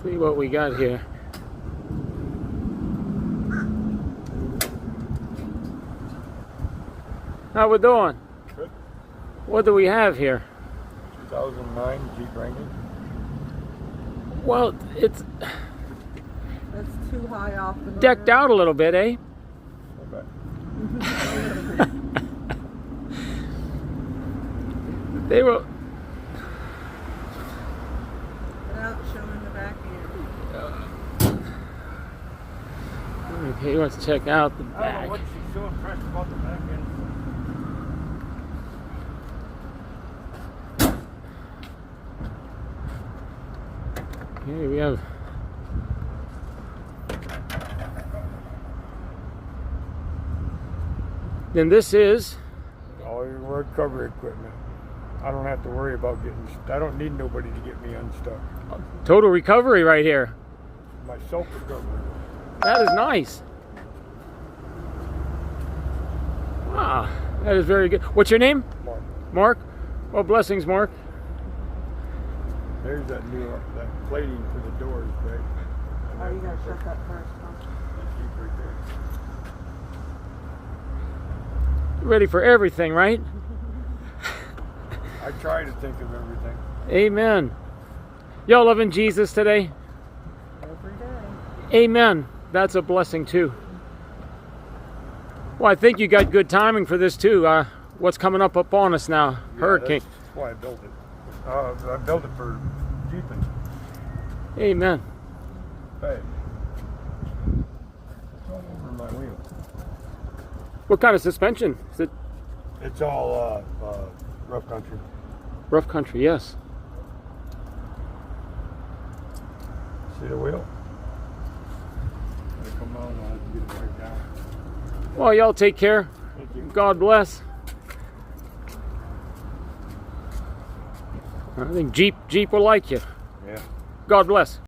See what we got here. How we doing? Good. What do we have here? 2009 Jeep Wrangler. Well, it's That's too high off the decked out a little bit, eh? Okay. They were. Without showing the back end. Okay, he wants to check out the I don't back. know what she's so impressed about the back end. Okay, we have. Then this is. All your recovery equipment. I don't have to worry about I don't need nobody to get me unstuck. Total recovery right here. My self-recovery. That is nice. Wow, that is very good. What's your name? Mark. Mark? Well, blessings, Mark. There's that that plating for the doors, right? Oh, you gotta shut that first, huh? That Jeep right there. Ready for everything, right? I try to think of everything. Amen. Y'all loving Jesus today? Every day. Amen. That's a blessing too. Well, I think you got good timing for this too. What's coming up on us now? Yeah, Hurricane. That's why I built it. I built it for Jeeping. Amen. Hey. It's all over my wheel. What kind of suspension? Is it It's all rough country. rough country? Yes. See the wheel? It'll come on, I'll have to get it right down. Well, y'all take care. Thank you. God bless. I think Jeep will like you. Yeah. God bless.